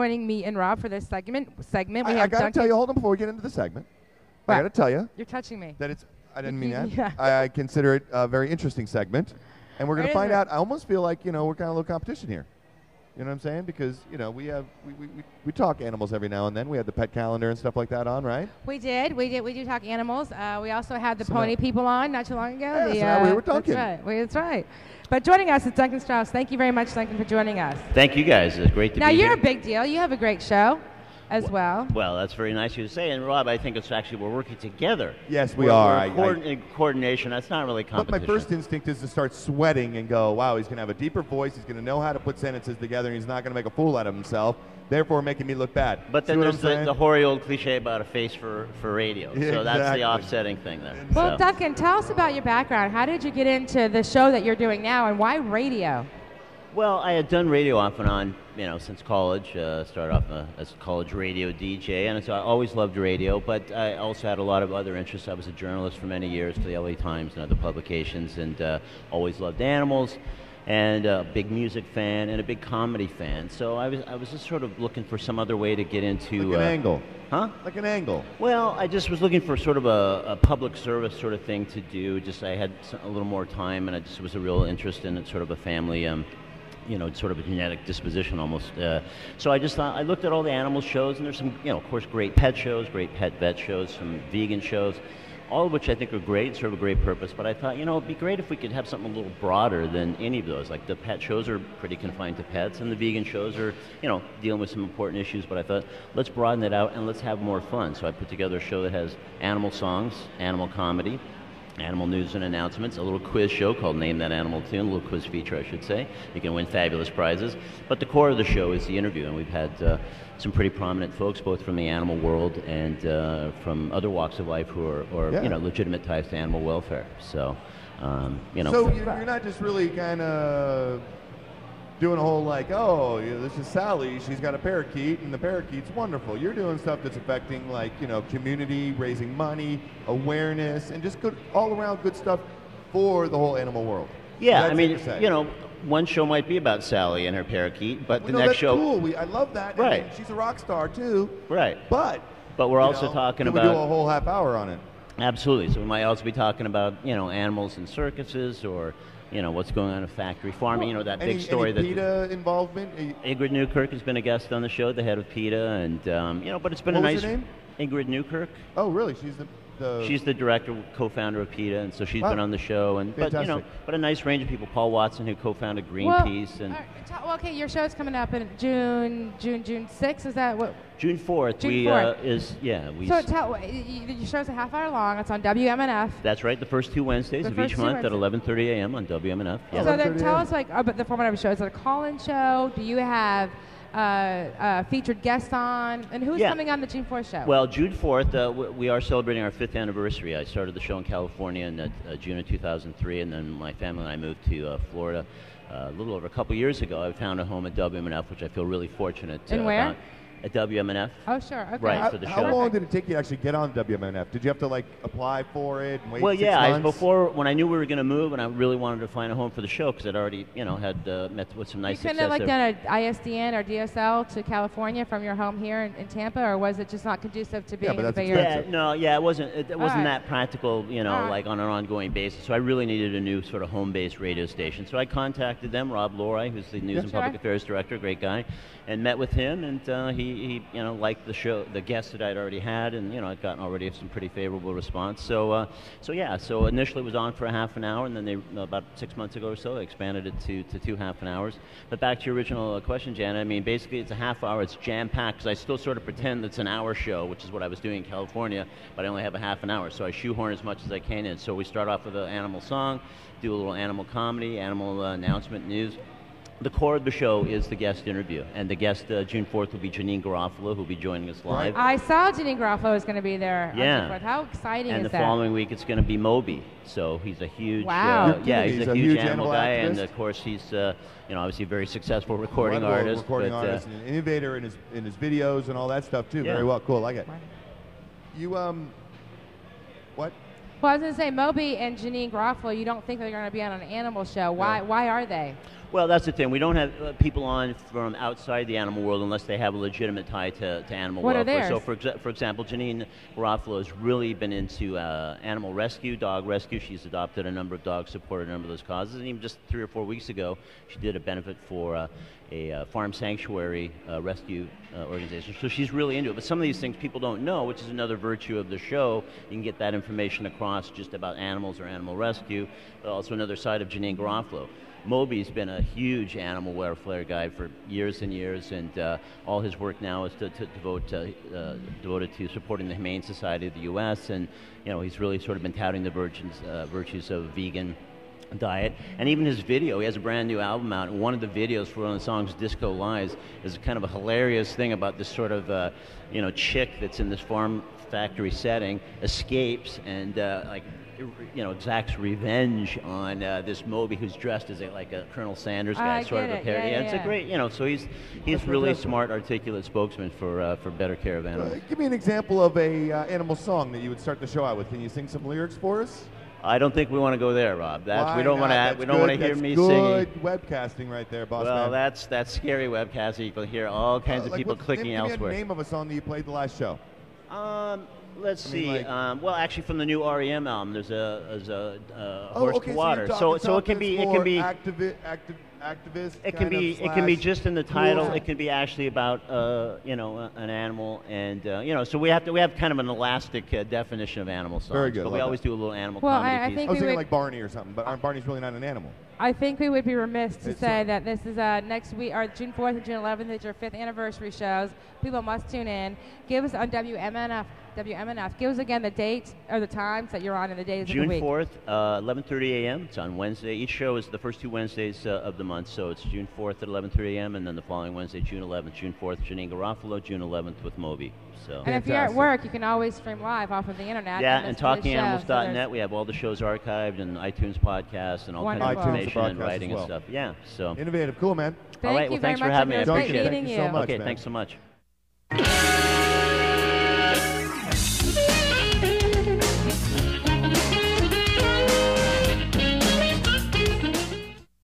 joining me and Rob for this segment. We I have got to Duncan. tell you, hold on before we get into the segment. What? I got to tell you You're touching me. that I didn't mean that. Yeah. I consider it a very interesting segment. And we're going to It is find out. I almost feel like, we're kind of a little competition here. You know what I'm saying? Because, we talk animals every now and then. We had the pet calendar and stuff like that on, right? We do talk animals. We also had the pony people on not too long ago. Yeah, we were talking. That's right. But joining us is Duncan Strauss. Thank you very much, Duncan, for joining us. Thank you, guys. It's great to now, be here. you're a big deal. You have a great show as well. Well, that's very nice of you to say. And, Rob, I think it's actually we're working together. Yes, we are. In coordination. That's not really competition. But my first instinct is to start sweating and go, wow, he's going to have a deeper voice. He's going to know how to put sentences together, and he's not going to make a fool out of himself, therefore making me look bad. But then there's the hoary old cliche about a face for radio. Yeah, so that's exactly. the offsetting thing there. Well, Duncan, tell us about your background. How did you get into the show that you're doing now, and why radio? Well, I had done radio off and on, since college. Started off as a college radio DJ, and so I always loved radio. But I also had a lot of other interests. I was a journalist for many years for the LA Times and other publications, and always loved animals, and a big music fan and a big comedy fan. So I was just sort of looking for some other way to get into like an angle. Huh? Like an angle. Well, I just was looking for sort of a public service sort of thing to do. Just I had a little more time, and I just was a real interest in it, sort of a family. Sort of a genetic disposition almost. So I just thought, I looked at all the animal shows, and there's some, of course, great pet shows, great pet vet shows, some vegan shows, all of which I think are great, serve a great purpose. But I thought, it'd be great if we could have something a little broader than any of those. Like the pet shows are pretty confined to pets, and the vegan shows are, dealing with some important issues. But I thought, let's broaden it out and let's have more fun. So I put together a show that has animal songs, animal comedy, animal news and announcements, a little quiz show called Name That Animal Tune, a little quiz feature, I should say. You can win fabulous prizes. But the core of the show is the interview, and we've had some pretty prominent folks, both from the animal world and from other walks of life who are legitimate ties to animal welfare. So, So you're not just really kind of doing a whole this is Sally, she's got a parakeet, and the parakeet's wonderful. You're doing stuff that's affecting community, raising money, awareness, and just good all around good stuff for the whole animal world. Yeah, I mean, one show might be about Sally and her parakeet, but the next that's show. Cool. I love that. Right. And she's a rock star too. Right. But we're also talking about. We do a whole half hour on it. Absolutely. So we might also be talking about animals in circuses, or what's going on in factory farming. That big story any PETA involvement. Ingrid Newkirk has been a guest on the show, the head of PETA, and but it's been what a nice. Was her name? Ingrid Newkirk. Oh, really? She's the director, co-founder of PETA, and so she's been on the show. And but a nice range of people. Paul Watson, who co-founded Greenpeace, okay, your show's coming up in June 6th. Is that what? June 4th. June 4th. So your show's a half hour long. It's on WMNF. That's right. The first two Wednesdays of each month at 11:30 a.m. on WMNF. Yeah. So then tell us about the format of the show. Is it a call-in show? Do you have featured guests on, and who's coming on the June 4th show? Well, June 4th, we are celebrating our 5th anniversary. I started the show in California in June of 2003, and then my family and I moved to Florida a little over a couple years ago. I found a home at WMNF, which I feel really fortunate where? about. At WMNF. Oh, sure. Okay. Right, for the show. How long did it take you to actually get on WMNF? Did you have to apply for it and wait 6 months? Before, when I knew we were going to move, and I really wanted to find a home for the show, because I'd already, had met with some nice success. You couldn't have done an ISDN or DSL to California from your home here in Tampa, or was it just not conducive to being in the Bay Area? It wasn't that practical, like on an ongoing basis. So I really needed a new sort of home-based radio station. So I contacted them, Rob Loray, who's the News and Public Affairs Director, great guy, and met with him, and he liked the show, the guests that I'd already had, and I'd gotten already some pretty favorable response. So initially it was on for a half an hour, and then they about 6 months ago or so they expanded it to 2 half-an-hours. But back to your original question, Janet. I mean, basically it's a half hour. It's jam-packed, because I still sort of pretend it's an hour show, which is what I was doing in California, but I only have a half an hour, so I shoehorn as much as I can in. So we start off with an animal song, do a little animal comedy, animal announcement, news. The core of the show is the guest interview, and the guest June 4th will be Janine Garofalo, who'll be joining us live. I saw Janine Garofalo is going to be there. Yeah. How exciting is that? And the following week it's going to be Moby. So he's a huge, he's a huge animal guy, activist. And of course he's, obviously a very successful recording artist. Artist, and an innovator in his videos and all that stuff too. Yeah. Very well, cool. I like it. You what? Well, I was going to say, Moby and Janine Garofalo, you don't think they're going to be on an animal show. Why are they? Well, that's the thing. We don't have people on from outside the animal world unless they have a legitimate tie to animal welfare. What are theirs? So, for example, Janine Garofalo has really been into animal rescue, dog rescue. She's adopted a number of dogs, supported a number of those causes, and even just 3 or 4 weeks ago, she did a benefit for a farm sanctuary rescue organization. So she's really into it. But some of these things people don't know, which is another virtue of the show. You can get that information across just about animals or animal rescue. But also another side of Janine Garofalo. Moby's been a huge animal welfare guy for years and years, and all his work now is devoted to supporting the Humane Society of the U.S. And he's really sort of been touting the virtues of vegan diet. And even his video, he has a brand new album out, and one of the videos for one of the songs, Disco Lies, is kind of a hilarious thing about this sort of chick that's in this farm factory setting, escapes and exacts revenge on this Moby who's dressed as a Colonel Sanders guy, sort of a parody. Yeah, it's a great, so he's really smart, articulate spokesman for better care of animals. Give me an example of a animal song that you would start the show out with. Can you sing some lyrics for us? I don't think we want to go there, Rob. We don't want to hear me singing. Good webcasting right there, boss. Well, man. that's scary webcasting. You can hear all kinds of people clicking elsewhere. Give me the name of a song that you played the last show. Let's see. Well, actually, from the new REM album, there's a Horse to Water. So it can be activist. It can be just in the title. Cool. It can be actually about an animal, and so we have kind of an elastic definition of animal songs. Very good. But we always do a little animal I comedy piece. think I was thinking like Barney or something, but Barney's really not an animal. I think we would be remiss to say that this is next week, or June 4th and June 11th is your 5th anniversary shows. People must tune in. Give us on WMNF. Give us again the dates or the times that you're on and the days of the week. June 4th, 11:30 a.m. It's on Wednesday. Each show is the first 2 Wednesdays of the month, so it's June 4th at 11:30 a.m. and then the following Wednesday, June 11th. June 4th, Janine Garofalo. June 11th with Moby. So. And if you're at work, you can always stream live off of the internet. Yeah, and TalkingAnimals.net. We have all the shows archived and iTunes podcasts and all kinds of information and writing and stuff. Yeah, so innovative, cool, man. Thank you very much. Thanks for having me. I appreciate it. Great meeting you. So much, okay, man. thanks so much.